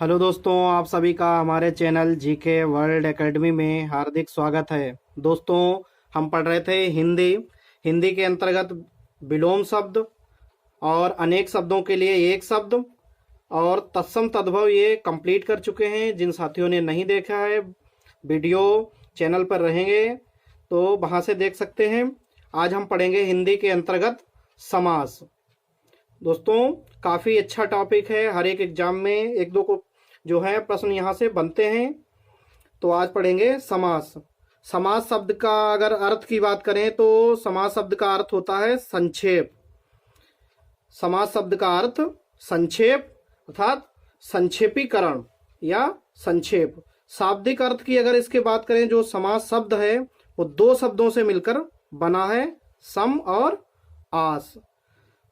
Hello दोस्तों, आप सभी का हमारे चैनल जीके वर्ल्ड एकेडमी में हार्दिक स्वागत है। दोस्तों, हम पढ़ रहे थे हिंदी। हिंदी के अंतर्गत विलोम शब्द और अनेक शब्दों के लिए एक शब्द और तत्सम तद्भव ये कंप्लीट कर चुके हैं। जिन साथियों ने नहीं देखा है, वीडियो चैनल पर रहेंगे तो वहाँ से देख सकते हैं। आज हम पढ़ेंगे हिंदी के अंतर्गत समास। दोस्तों, काफ़ी अच्छा टॉपिक है। हर एक एग्जाम में एक दो को जो है प्रश्न यहाँ से बनते हैं। तो आज पढ़ेंगे समास। समास शब्द का अगर अर्थ की बात करें तो समास शब्द का अर्थ होता है संक्षेप। समास शब्द का अर्थ संक्षेप अर्थात संक्षेपीकरण या संक्षेप। शाब्दिक अर्थ की अगर इसके बात करें, जो समास शब्द है वो दो शब्दों से मिलकर बना है, सम और आस।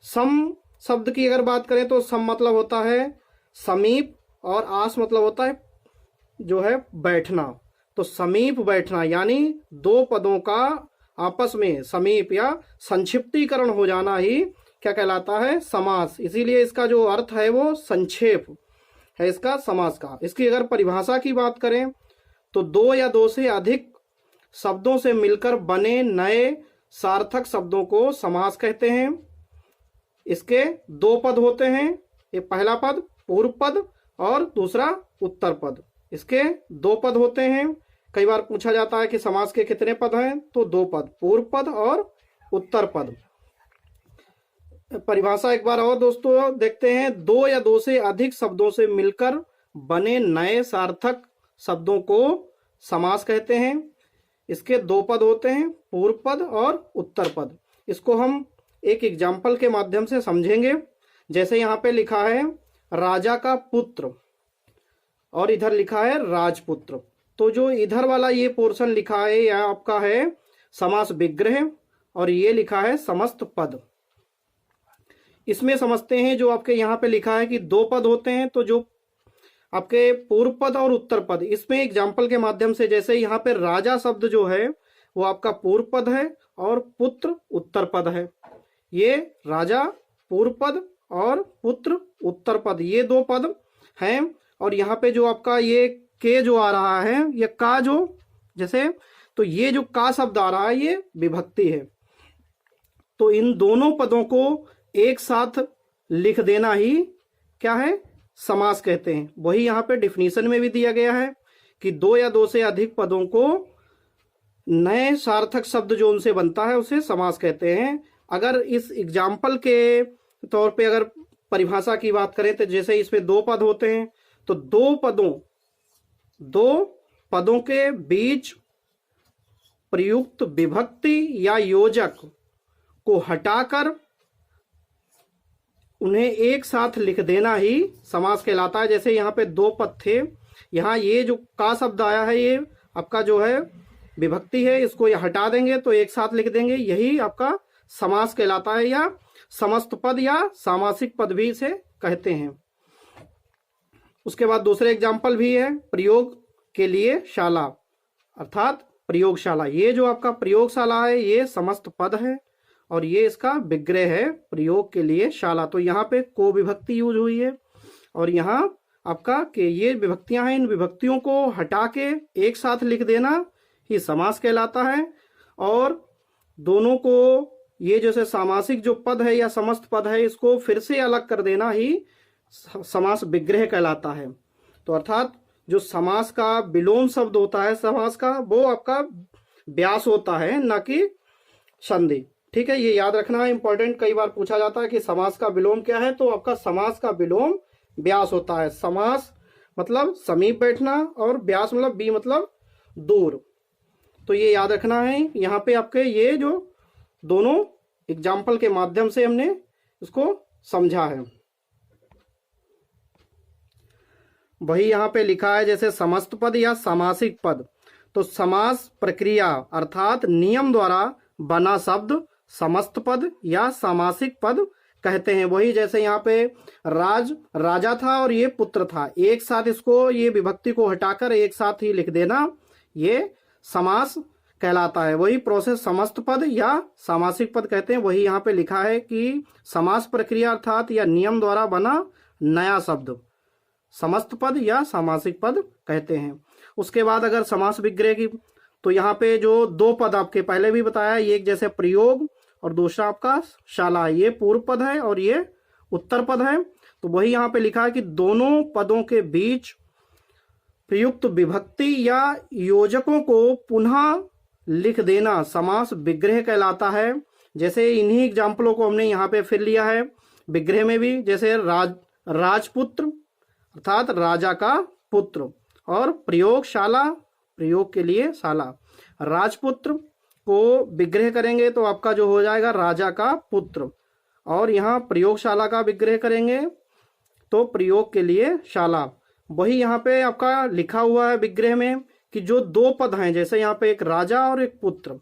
सम शब्द की अगर बात करें तो सम मतलब होता है समीप और आस मतलब होता है जो है बैठना। तो समीप बैठना यानी दो पदों का आपस में समीप या संक्षिप्तीकरण हो जाना ही क्या कहलाता है? समास। इसीलिए इसका जो अर्थ है वो संक्षेप है इसका समास का। इसकी अगर परिभाषा की बात करें तो दो या दो से अधिक शब्दों से मिलकर बने नए सार्थक शब्दों को समास कहते हैं। इसके दो पद होते हैं, एक पहला पद पूर्व पद और दूसरा उत्तर पद। इसके दो पद होते हैं। कई बार पूछा जाता है कि समास के कितने पद हैं, तो दो पद, पूर्व पद और उत्तर पद। परिभाषा एक बार और दोस्तों देखते हैं। दो या दो से अधिक शब्दों से मिलकर बने नए सार्थक शब्दों को समास कहते हैं। इसके दो पद होते हैं, पूर्व पद और उत्तर पद। इसको हम एक एग्जाम्पल के माध्यम से समझेंगे। जैसे यहाँ पे लिखा है राजा का पुत्र और इधर लिखा है राजपुत्र। तो जो इधर वाला ये पोर्शन लिखा है यह आपका है समास विग्रह और ये लिखा है समस्त पद। इसमें समझते हैं जो आपके यहाँ पे लिखा है कि दो पद होते हैं, तो जो आपके पूर्व पद और उत्तर पद, इसमें एग्जाम्पल के माध्यम से जैसे यहाँ पे राजा शब्द जो है वो आपका पूर्व पद है और पुत्र उत्तर पद है। ये राजा पूर्व पद और पुत्र उत्तर पद, ये दो पद हैं। और यहाँ पे जो आपका ये के जो आ रहा है, ये का जो जैसे, तो ये जो का शब्द आ रहा है ये विभक्ति है। तो इन दोनों पदों को एक साथ लिख देना ही क्या है? समास कहते हैं। वही यहाँ पे डिफिनीशन में भी दिया गया है कि दो या दो से अधिक पदों को नए सार्थक शब्द जो उनसे बनता है उसे समास कहते हैं। अगर इस एग्जाम्पल के तौर पे अगर परिभाषा की बात करें तो जैसे इसमें दो पद होते हैं, तो दो पदों के बीच प्रयुक्त विभक्ति या योजक को हटाकर उन्हें एक साथ लिख देना ही समास कहलाता है। जैसे यहाँ पे दो पद थे, यहाँ ये जो का शब्द आया है ये आपका जो है विभक्ति है, इसको ये हटा देंगे तो एक साथ लिख देंगे, यही आपका समास कहलाता है। या समस्त पद या सामासिक पद भी इसे कहते हैं। उसके बाद दूसरे एग्जाम्पल भी है, प्रयोग के लिए शाला अर्थात प्रयोगशाला। ये जो आपका प्रयोगशाला है ये समस्त पद है और ये इसका विग्रह है, प्रयोग के लिए शाला। तो यहाँ पे को विभक्ति यूज हुई है और यहाँ आपका के ये विभक्तियां हैं, इन विभक्तियों को हटा के एक साथ लिख देना ही समास कहलाता है। और दोनों को ये जैसे सामासिक जो पद है या समस्त पद है इसको फिर से अलग कर देना ही समास विग्रह कहलाता है। तो अर्थात जो समास का विलोम शब्द होता है समास का, वो आपका व्यास होता है, न कि संधि। ठीक है, ये याद रखना है, इंपॉर्टेंट। कई बार पूछा जाता है कि समास का विलोम क्या है, तो आपका समास का विलोम व्यास होता है। समास मतलब समीप बैठना और व्यास मतलब बी मतलब दूर। तो ये याद रखना है। यहाँ पे आपके ये जो दोनों एग्जाम्पल के माध्यम से हमने इसको समझा है। वही यहाँ पे लिखा है जैसे समस्त पद या सामासिक पद। तो समास प्रक्रिया अर्थात नियम द्वारा बना शब्द समस्त पद या सामासिक पद कहते हैं। वही जैसे यहाँ पे राजा था और ये पुत्र था, एक साथ इसको ये विभक्ति को हटाकर एक साथ ही लिख देना, ये समास कहलाता है। वही प्रोसेस समस्त पद या सामासिक पद कहते हैं। वही यहाँ पे लिखा है कि समास प्रक्रिया अर्थात या नियम द्वारा बना नया शब्द समस्त पद या सामासिक पद कहते हैं। उसके बाद अगर समास विग्रह की, तो यहाँ पे जो दो पद आपके पहले भी बताया, ये एक जैसे प्रयोग और दूसरा आपका शाला, ये पूर्व पद है और ये उत्तर पद है। तो वही यहाँ पे लिखा है कि दोनों पदों के बीच प्रयुक्त विभक्ति या योजकों को पुनः लिख देना समास विग्रह कहलाता है। जैसे इन्हीं एग्जाम्पलों को हमने यहाँ पे फिर लिया है विग्रह में भी, जैसे राजपुत्र अर्थात राजा का पुत्र, और प्रयोगशाला प्रयोग के लिए शाला। राजपुत्र को विग्रह करेंगे तो आपका जो हो जाएगा राजा का पुत्र, और यहाँ प्रयोगशाला का विग्रह करेंगे तो प्रयोग के लिए शाला। वही यहाँ पे आपका लिखा हुआ है विग्रह में कि जो दो पद हैं, जैसे यहाँ पे एक राजा और एक पुत्र,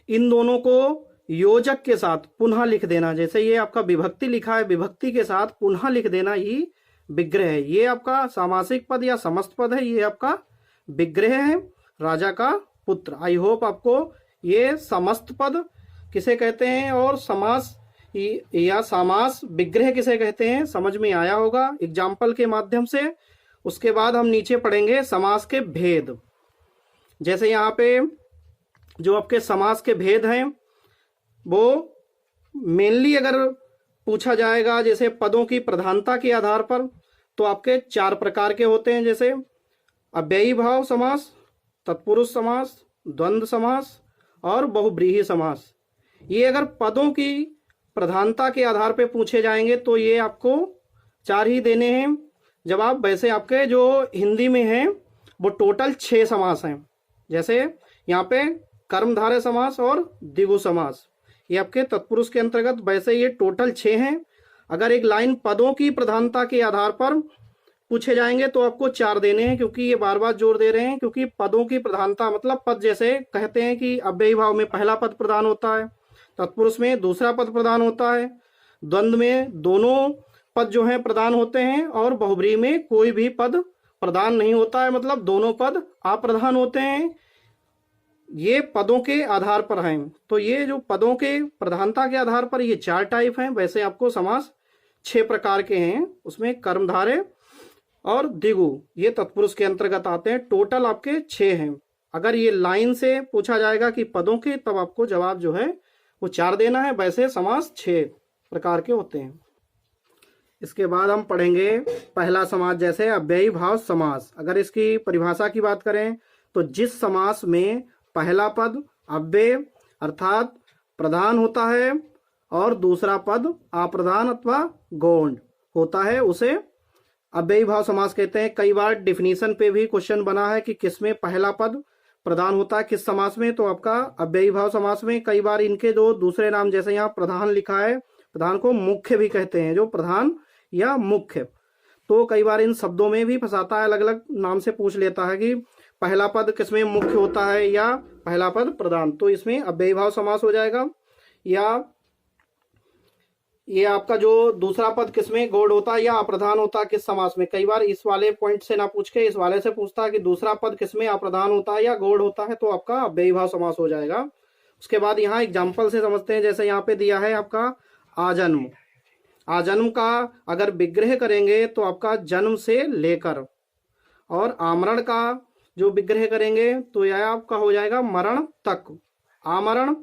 इन दोनों को योजक के साथ पुनः लिख देना। जैसे ये आपका विभक्ति लिखा है, विभक्ति के साथ पुनः लिख देना ही विग्रह है। ये आपका सामासिक पद या समस्त पद है, ये आपका विग्रह है राजा का पुत्र। आई होप आपको ये समस्त पद किसे कहते हैं और समास या समास विग्रह किसे कहते हैं समझ में आया होगा एग्जाम्पल के माध्यम से। उसके बाद हम नीचे पढ़ेंगे समास के भेद। जैसे यहाँ पे जो आपके समास के भेद हैं वो मेनली अगर पूछा जाएगा जैसे पदों की प्रधानता के आधार पर, तो आपके 4 प्रकार के होते हैं, जैसे अव्ययी भाव समास, तत्पुरुष समास, द्वंद्व समास और बहुब्रीहि समास। ये अगर पदों की प्रधानता के आधार पे पूछे जाएंगे तो ये आपको 4 ही देने हैं जवाब। वैसे आपके जो हिंदी में हैं वो टोटल 6 समास हैं। जैसे यहाँ पे कर्मधारय समास और द्विगु समास, ये आपके तत्पुरुष के अंतर्गत। वैसे ये टोटल 6 हैं। अगर एक लाइन पदों की प्रधानता के आधार पर पूछे जाएंगे तो आपको 4 देने हैं, क्योंकि ये बार बार जोर दे रहे हैं, क्योंकि पदों की प्रधानता मतलब पद जैसे कहते हैं कि अव्ययी भाव में पहला पद प्रधान होता है, तत्पुरुष में दूसरा पद प्रधान होता है, द्वंद्व में दोनों पद जो हैं प्रधान होते हैं, और बहुब्रीहि में कोई भी पद प्रधान नहीं होता है, मतलब दोनों पद अप्रधान होते हैं। ये पदों के आधार पर हैं। तो ये जो पदों के प्रधानता के आधार पर ये 4 टाइप हैं। वैसे आपको समास 6 प्रकार के हैं, उसमें कर्मधारय और द्विगु ये तत्पुरुष के अंतर्गत आते हैं। टोटल आपके 6 हैं। अगर ये लाइन से पूछा जाएगा कि पदों के, तब आपको जवाब जो है वो 4 देना है। वैसे समास 6 प्रकार के होते हैं। इसके बाद हम पढ़ेंगे पहला समास, जैसे अव्ययी भाव समास। अगर इसकी परिभाषा की बात करें तो जिस समास में पहला पद अव्यय अर्थात प्रधान होता है और दूसरा पद अप्रधान अथवा गौण होता है, उसे अव्ययी भाव समास कहते हैं। कई बार डिफिनीशन पे भी क्वेश्चन बना है कि किसमें पहला पद प्रधान होता है, किस समास में, तो आपका अव्ययी भाव समास में। कई बार इनके जो दूसरे नाम, जैसे यहाँ प्रधान लिखा है, प्रधान को मुख्य भी कहते हैं, जो प्रधान या मुख्य, तो कई बार इन शब्दों में भी फंसाता है, अलग अलग नाम से पूछ लेता है कि पहला पद किसमें मुख्य होता है या पहला पद प्रधान, तो इसमें अव्ययी भाव समास हो जाएगा। या ये आपका जो दूसरा पद किसमें गौण होता है या अप्रधान होता है किस समास में, कई बार इस वाले पॉइंट से ना पूछ के इस वाले से पूछता है कि दूसरा पद किसमें अप्रधान होता है या गौण होता है, तो आपका अव्ययी भाव समास हो जाएगा। उसके बाद यहाँ एग्जाम्पल से समझते हैं। जैसे यहाँ पे दिया है आपका आजन्म। आजन्म का अगर विग्रह करेंगे तो आपका जन्म से लेकर, और आमरण का जो विग्रह करेंगे तो यह आपका हो जाएगा मरण तक। आमरण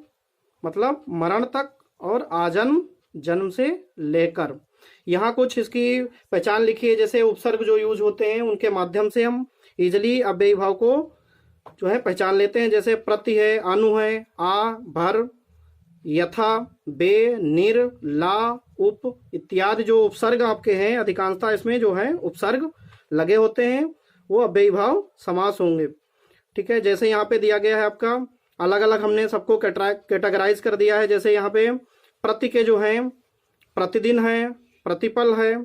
मतलब मरण तक, और आजन्म जन्म से लेकर। यहाँ कुछ इसकी पहचान लिखी है, जैसे उपसर्ग जो यूज होते हैं उनके माध्यम से हम इजिली अव्ययी भाव को जो है पहचान लेते हैं। जैसे प्रति है, अनु है, आ, भर, यथा, बे, निर, ला, उप इत्यादि जो उपसर्ग आपके हैं, अधिकांशतः इसमें जो है उपसर्ग लगे होते हैं, वो अव्ययी भाव समास होंगे। ठीक है, जैसे यहाँ पे दिया गया है आपका अलग अलग हमने सबको कैटेगराइज कर दिया है। जैसे यहाँ पे प्रति के जो हैं प्रतिदिन है, प्रतिपल है,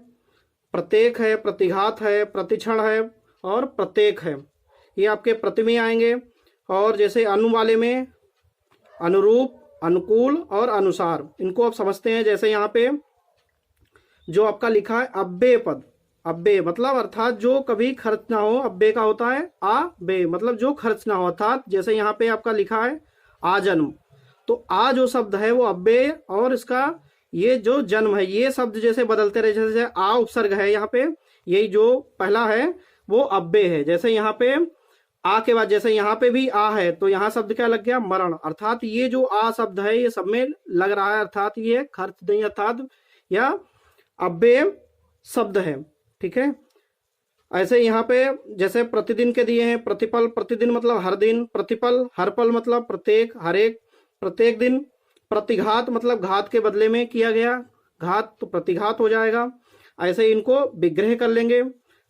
प्रत्येक है, प्रतिघात है, प्रतिक्षण है और प्रत्येक है, ये आपके प्रति में आएंगे। और जैसे अनु वाले में अनुरूप, अनुकूल और अनुसार, इनको आप समझते हैं। जैसे यहाँ पे जो आपका लिखा है अव्यय पद, अव्यय मतलब अर्थात जो कभी खर्च ना हो, अव्यय का होता है आ बे मतलब जो खर्च ना हो, अर्थात जैसे यहाँ पे आपका लिखा है आजन्म, तो आ जो शब्द है वो अव्यय, और इसका ये जो जन्म है ये शब्द जैसे बदलते रहे, जैसे आ उपसर्ग है यहाँ पे, यही जो पहला है वो अव्यय है। जैसे यहाँ पे आ के बाद, जैसे यहाँ पे भी आ है तो यहाँ शब्द क्या लग गया, मरण। अर्थात ये जो आ शब्द है ये सब में लग रहा है, अर्थात ये खर्च नहीं, अर्थात या अव्यय शब्द है। ठीक है। ऐसे यहाँ पे जैसे प्रतिदिन के दिए हैं, प्रतिपल, प्रतिदिन मतलब हर दिन, प्रतिपल हर पल मतलब प्रत्येक, हर एक, प्रत्येक दिन। प्रतिघात मतलब घात के बदले में किया गया घात, तो प्रतिघात हो जाएगा। ऐसे इनको विग्रह कर लेंगे,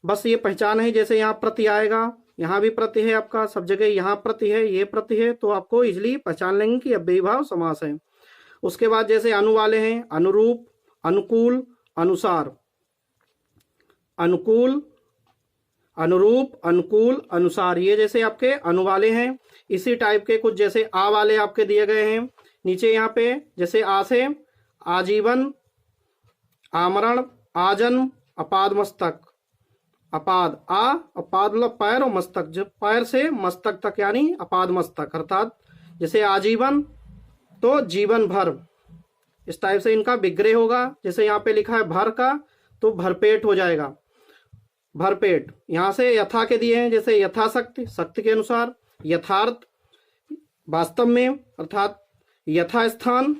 बस ये पहचान है। जैसे यहाँ प्रति आएगा, यहाँ भी प्रति है आपका, सब जगह यहाँ प्रति है, ये प्रति है, तो आपको इजिली पहचान लेंगे कि अव्ययी भाव समास है। उसके बाद जैसे अनु वाले हैं, अनुरूप, अनुकूल, अनुसार, अनुकूल, अनुरूप, अनुकूल, अनुसार, ये जैसे आपके अनु वाले हैं। इसी टाइप के कुछ जैसे आ वाले आपके दिए गए हैं नीचे यहाँ पे, जैसे आ से आजीवन, आमरण, आजन्म, अपाद मस्तक, अपाद, आ अपाद मतलब पैर और मस्तक, जो पैर से मस्तक तक यानी अपाद मस्तक, अर्थात जैसे आजीवन तो जीवन भर, इस टाइप से इनका विग्रह होगा। जैसे यहाँ पे लिखा है भर का, तो भरपेट हो जाएगा, भरपेट। यहाँ से यथा के दिए हैं, जैसे यथाशक्ति, शक्ति के अनुसार, यथार्थ वास्तव में, अर्थात यथा स्थान,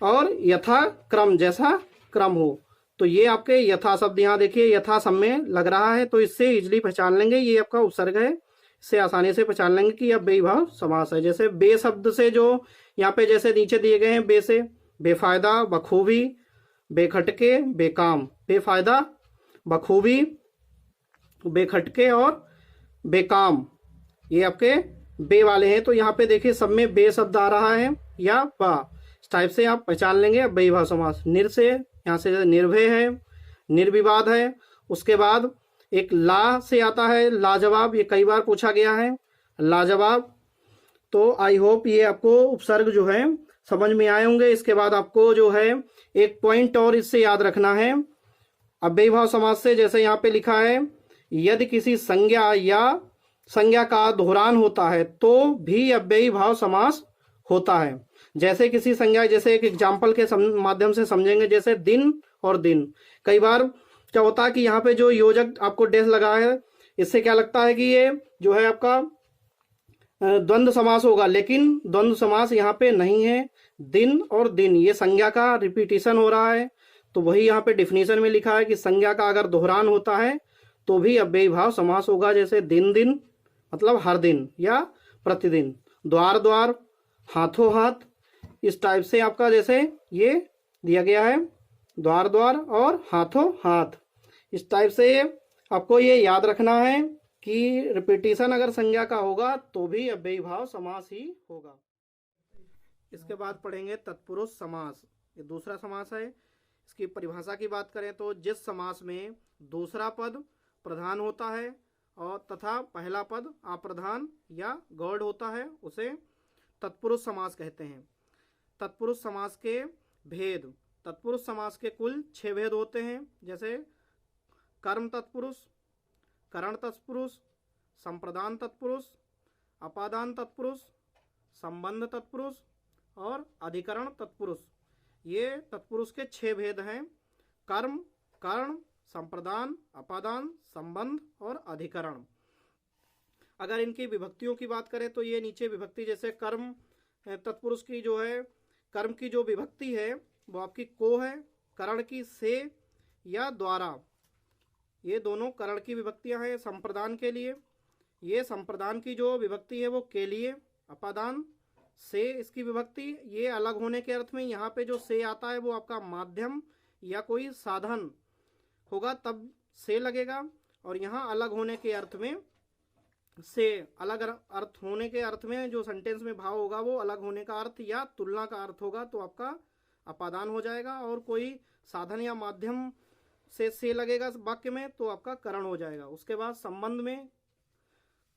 और यथा क्रम, जैसा क्रम हो। तो ये आपके यथा शब्द यहाँ देखिए यथा सब में लग रहा है, तो इससे इजिली पहचान लेंगे ये आपका उपसर्ग है, इससे आसानी से पहचान लेंगे कि यह बेभाव समास है। जैसे बे शब्द से जो यहाँ पे जैसे नीचे दिए गए हैं, बे से बेफायदा, बखूबी, बेखटके, बेकाम, बेफायदा, बखूबी, बेखटके और बेकाम, ये आपके बे वाले हैं। तो यहाँ पे देखिए सब में बे शब्द आ रहा है या बा, इस टाइप से आप पहचान लेंगे बेभाव समास। निर से यहाँ से निर्भय है, निर्विवाद है। उसके बाद एक ला से आता है लाजवाब, ये कई बार पूछा गया है, लाजवाब। तो आई होप ये आपको उपसर्ग जो है समझ में आए होंगे। इसके बाद आपको जो है एक पॉइंट और इससे याद रखना है अव्ययी भाव समास से। जैसे यहाँ पे लिखा है यदि किसी संज्ञा या संज्ञा का दोहरान होता है तो भी अव्ययी भाव समास होता है। जैसे किसी संज्ञा, जैसे एक एग्जाम्पल के माध्यम से समझेंगे, जैसे दिन और दिन। कई बार क्या होता है कि यहाँ पे जो योजक आपको डेस लगा है, इससे क्या लगता है कि ये जो है आपका द्वंद्व समास होगा, लेकिन द्वंद्व समास यहाँ पे नहीं है। दिन और दिन ये संज्ञा का रिपीटिशन हो रहा है, तो वही यहाँ पे डिफिनीशन में लिखा है कि संज्ञा का अगर दोहरान होता है तो भी अव्ययी भाव समास होगा। जैसे दिन दिन मतलब हर दिन या प्रतिदिन, द्वार द्वार, हाथों हाथ, इस टाइप से आपका जैसे ये दिया गया है, द्वार द्वार और हाथों हाथ। इस टाइप से आपको ये याद रखना है कि रिपीटिशन अगर संज्ञा का होगा तो भी अव्ययी भाव समास ही होगा। इसके बाद पढ़ेंगे तत्पुरुष समास, ये दूसरा समास है। इसकी परिभाषा की बात करें तो जिस समास में दूसरा पद प्रधान होता है और तथा पहला पद अप्रधान या गौड़ होता है उसे तत्पुरुष समास कहते हैं। तत्पुरुष समास के भेद, तत्पुरुष समास के कुल 6 भेद होते हैं। जैसे कर्म तत्पुरुष, करण तत्पुरुष, संप्रदान तत्पुरुष, अपादान तत्पुरुष, संबंध तत्पुरुष और अधिकरण तत्पुरुष। ये तत्पुरुष के 6 भेद हैं। कर्म, करण, संप्रदान, अपादान, संबंध और अधिकरण। अगर इनकी विभक्तियों की बात करें तो ये नीचे विभक्ति, जैसे कर्म तत्पुरुष की जो है, कर्म की जो विभक्ति है वो आपकी को है, करण की से या द्वारा, ये दोनों करण की विभक्तियां हैं। संप्रदान के लिए, ये संप्रदान की जो विभक्ति है वो के लिए, अपादान से इसकी विभक्ति, ये अलग होने के अर्थ में यहाँ पे जो से आता है वो आपका माध्यम या कोई साधन होगा तब से लगेगा, और यहाँ अलग होने के अर्थ में से, अलग अर्थ होने के अर्थ में जो सेंटेंस में भाव होगा वो अलग होने का अर्थ या तुलना का अर्थ होगा तो आपका अपादान हो जाएगा, और कोई साधन या माध्यम से लगेगा वाक्य में तो आपका करण हो जाएगा। उसके बाद संबंध में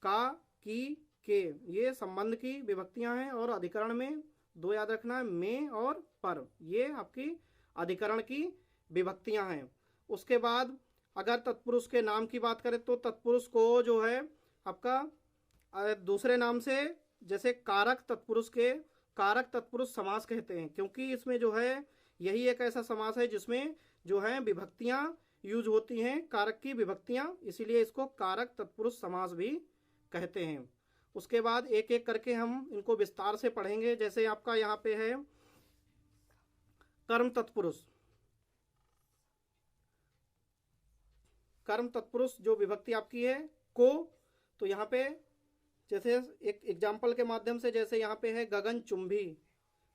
का, की, के, ये संबंध की विभक्तियां हैं, और अधिकरण में 2 याद रखना है, में और पर, ये आपकी अधिकरण की विभक्तियां हैं। उसके बाद अगर तत्पुरुष के नाम की बात करें तो तत्पुरुष को जो है आपका दूसरे नाम से, जैसे कारक तत्पुरुष के कारक तत्पुरुष समास कहते हैं, क्योंकि इसमें जो है यही एक ऐसा समास है जिसमें जो है विभक्तियां यूज होती हैं कारक की विभक्तियां, इसीलिए इसको कारक तत्पुरुष समास भी कहते हैं। उसके बाद एक एक करके हम इनको विस्तार से पढ़ेंगे। जैसे आपका यहाँ पे है कर्म तत्पुरुष। कर्म तत्पुरुष जो विभक्ति आपकी है को, तो यहाँ पे जैसे एक एग्जाम्पल के माध्यम से, जैसे यहाँ पे है गगन चुंबी,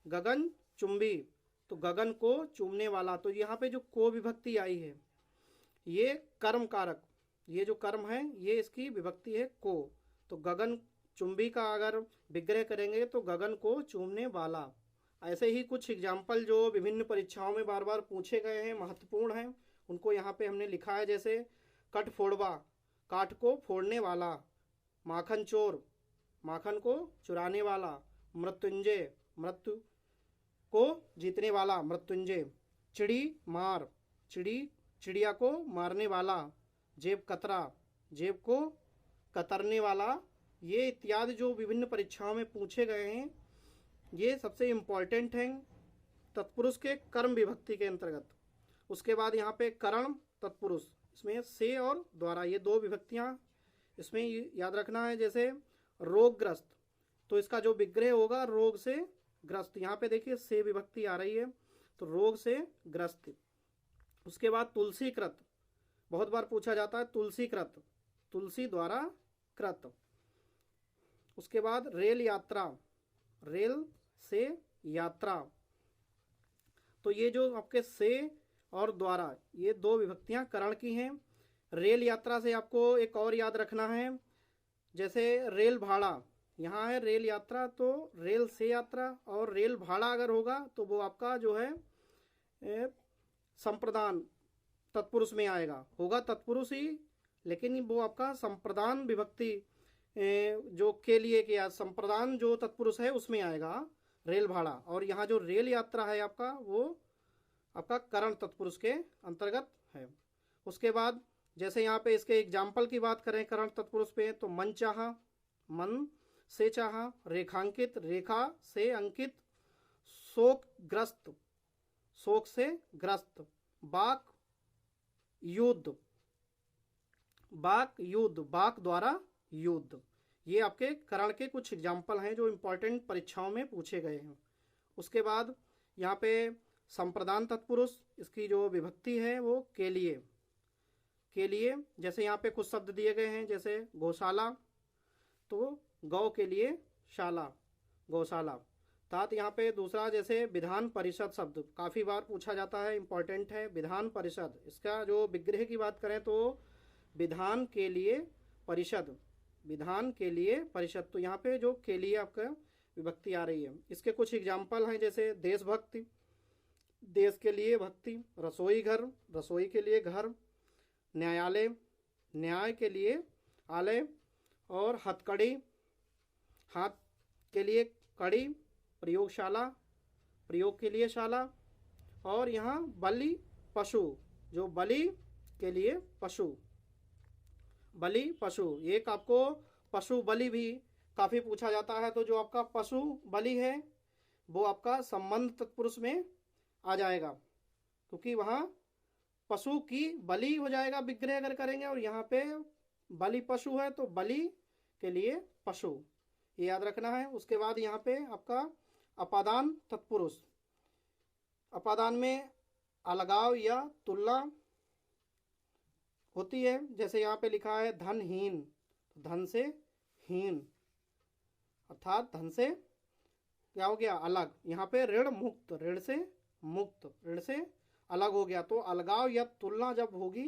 गगन चुंबी, तो गगन को चूमने वाला, तो यहाँ पे जो को विभक्ति आई है ये कर्म कारक, ये जो कर्म है ये इसकी विभक्ति है को। तो गगन चुंबी का अगर विग्रह करेंगे तो गगन को चूमने वाला। ऐसे ही कुछ एग्जाम्पल जो विभिन्न परीक्षाओं में बार बार पूछे गए हैं, महत्वपूर्ण हैं, उनको यहाँ पे हमने लिखा है। जैसे कट फोड़वा, काठ को फोड़ने वाला। माखन चोर, माखन को चुराने वाला। मृत्युंजय, मृत्यु को जीतने वाला, मृत्युंजय। चिड़ी मार, चिड़ी चिड़िया को मारने वाला। जेब कतरा, जेब को कतरने वाला। ये इत्यादि जो विभिन्न परीक्षाओं में पूछे गए हैं, ये सबसे इम्पॉर्टेंट हैं तत्पुरुष के कर्म विभक्ति के अंतर्गत। उसके बाद यहाँ पे करण तत्पुरुष, इसमें से और द्वारा, ये दो विभक्तियाँ इसमें याद रखना है। जैसे रोगग्रस्त, तो इसका जो विग्रह होगा रोग से ग्रस्त, यहाँ पे देखिए से विभक्ति आ रही है, तो रोग से ग्रस्त। उसके बाद तुलसीकृत, बहुत बार पूछा जाता है तुलसीकृत, तुलसी द्वारा कृत। उसके बाद रेल यात्रा, रेल से यात्रा, तो ये जो आपके से और द्वारा, ये दो विभक्तियां करण की हैं। रेल यात्रा से आपको एक और याद रखना है, जैसे रेल भाड़ा, यहाँ है रेल यात्रा, तो रेल से यात्रा, और रेल भाड़ा अगर होगा तो वो आपका जो है संप्रदान तत्पुरुष में आएगा, होगा तत्पुरुष ही, लेकिन वो आपका संप्रदान विभक्ति जो के लिए किया, संप्रदान जो तत्पुरुष है उसमें आएगा रेल भाड़ा। और यहाँ जो रेल यात्रा है आपका, वो आपका करण तत्पुरुष के अंतर्गत है। उसके बाद जैसे यहाँ पे इसके एग्जाम्पल की बात करें करण तत्पुरुष पे, तो मन चाहा, मन से चाहा। रेखांकित, रेखा से अंकित। शोक ग्रस्त, शोक से ग्रस्त। बाक युद्ध, बाक युद्ध, बाक द्वारा युद्ध। ये आपके करण के कुछ एग्जाम्पल हैं जो इम्पोर्टेंट परीक्षाओं में पूछे गए हैं। उसके बाद यहाँ पे संप्रदान तत्पुरुष, इसकी जो विभक्ति है वो के लिए, के लिए। जैसे यहाँ पे कुछ शब्द दिए गए हैं, जैसे गौशाला, तो गौ के लिए शाला, गौशाला। तात यहाँ पे दूसरा, जैसे विधान परिषद शब्द काफ़ी बार पूछा जाता है, इम्पोर्टेंट है। विधान परिषद, इसका जो विग्रह की बात करें तो विधान के लिए परिषद, विधान के लिए परिषद, तो यहाँ पे जो के लिए आपका विभक्ति आ रही है। इसके कुछ एग्जाम्पल हैं, जैसे देशभक्ति, देश के लिए भक्ति। रसोई घर, रसोई के लिए घर। न्यायालय, न्याय के लिए आलय। और हथकड़ी, हाथ के लिए कड़ी। प्रयोगशाला, प्रयोग के लिए शाला। और यहाँ बलि पशु, जो बलि के लिए पशु, बलि पशु। एक आपको पशु बलि भी काफ़ी पूछा जाता है, तो जो आपका पशु बलि है वो आपका संबंध तत्पुरुष में आ जाएगा, क्योंकि वहाँ पशु की बलि हो जाएगा विग्रह अगर करेंगे, और यहाँ पे बलि पशु है तो बलि के लिए पशु, ये याद रखना है। उसके बाद यहाँ पे आपका अपादान तत्पुरुष, अपादान में अलगाव या तुलना होती है। जैसे यहाँ पे लिखा है धनहीन, तो धन से हीन, अर्थात धन से क्या हो गया अलग। यहाँ पे ऋण मुक्त, ऋण से मुक्त, ऋण से अलग हो गया। तो अलगाव या तुलना जब होगी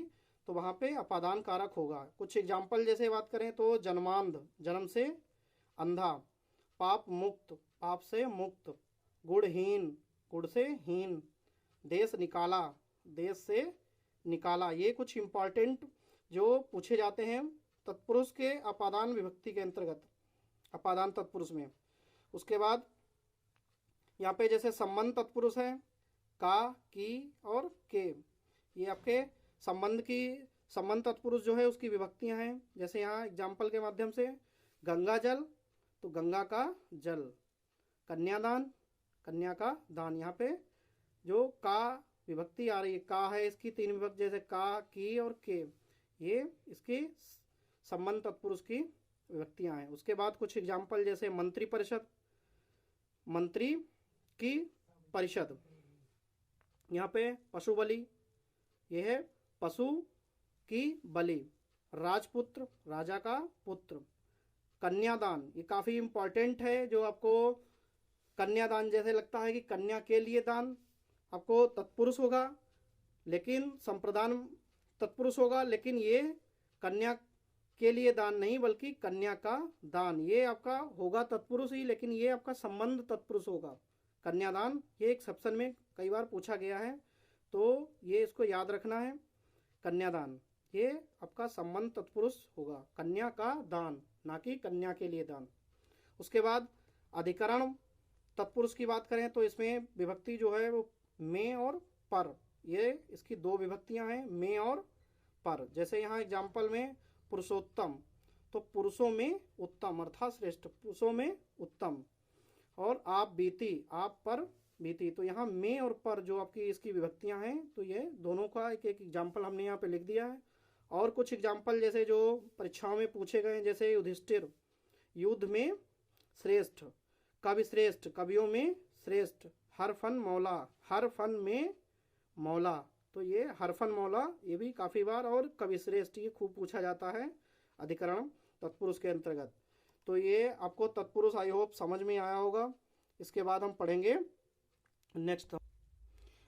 तो वहाँ पे अपादान कारक होगा। कुछ एग्जाम्पल जैसे बात करें तो जन्मांध, जन्म से अंधा। पाप मुक्त, पाप से मुक्त। गुणहीन, गुण से हीन। देश निकाला, देश से निकाला। ये कुछ इम्पॉर्टेंट जो पूछे जाते हैं तत्पुरुष के अपादान विभक्ति के अंतर्गत, अपादान तत्पुरुष में। उसके बाद यहाँ पे जैसे संबंध तत्पुरुष है का, की और के, ये आपके संबंध की, संबंध तत्पुरुष जो है उसकी विभक्तियाँ हैं। जैसे यहाँ एग्जाम्पल के माध्यम से गंगा जल, तो गंगा का जल। कन्यादान, कन्या का दान। यहाँ पे जो का विभक्ति आ रही है, का है इसकी 3 विभक्ति, जैसे का, की और के, ये इसकी संबंध तत्पुरुष की विभक्तियां हैं। उसके बाद कुछ एग्जाम्पल, जैसे मंत्री परिषद, मंत्री की परिषद, यहाँ पे पशु बलि, यह है पशु की बलि, राजपुत्र, राजा का पुत्र, कन्यादान, ये काफी इंपॉर्टेंट है, जो आपको कन्यादान जैसे लगता है कि कन्या के लिए दान, आपको तत्पुरुष होगा लेकिन संप्रदान तत्पुरुष होगा, लेकिन ये कन्या के लिए दान नहीं बल्कि कन्या का दान, ये आपका होगा तत्पुरुष ही, लेकिन ये आपका संबंध तत्पुरुष होगा। कन्यादान ये एक सेक्शन में कई बार पूछा गया है, तो ये इसको याद रखना है। कन्यादान ये आपका संबंध तत्पुरुष होगा, कन्या का दान, ना कि कन्या के लिए दान। उसके बाद अधिकरण तत्पुरुष की बात करें तो इसमें विभक्ति जो है वो में और पर, ये इसकी 2 विभक्तियां हैं, में और पर। जैसे यहाँ एग्जाम्पल में पुरुषोत्तम, तो पुरुषों में उत्तम अर्थात श्रेष्ठ, पुरुषों में उत्तम। और आप बीती, आप पर बीती, तो यहाँ में और पर जो आपकी इसकी विभक्तियां हैं, तो ये दोनों का एक एक एग्जाम्पल हमने यहाँ पे लिख दिया है। और कुछ एग्जाम्पल जैसे जो परीक्षाओं में पूछे गए, जैसे युधिष्ठिर, युद्ध में श्रेष्ठ, कवि श्रेष्ठ, कवियों में श्रेष्ठ, हर फन मौला, हर फन में मौला, तो ये हर फन मौला ये भी काफ़ी बार, और कवि श्रेष्ठ ये खूब पूछा जाता है अधिकरण तत्पुरुष के अंतर्गत। तो ये आपको तत्पुरुष आई होप समझ में आया होगा। इसके बाद हम पढ़ेंगे नेक्स्ट,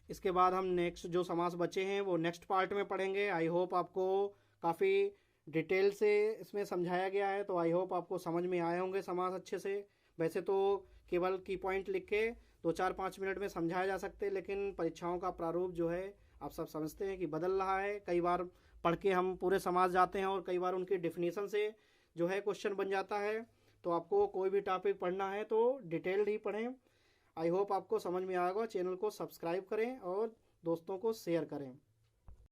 इसके बाद हम नेक्स्ट जो समास बचे हैं वो नेक्स्ट पार्ट में पढ़ेंगे। आई होप आपको काफ़ी डिटेल से इसमें समझाया गया है, तो आई होप आपको समझ में आए होंगे समास अच्छे से। वैसे तो केवल की पॉइंट लिख के 2-4-5 मिनट में समझाया जा सकते हैं, लेकिन परीक्षाओं का प्रारूप जो है आप सब समझते हैं कि बदल रहा है। कई बार पढ़ के हम पूरे समास जाते हैं और कई बार उनकी डिफिनीशन से जो है क्वेश्चन बन जाता है। तो आपको कोई भी टॉपिक पढ़ना है तो डिटेल्ड ही पढ़ें। आई होप आपको समझ में आएगा। चैनल को सब्सक्राइब करें और दोस्तों को शेयर करें।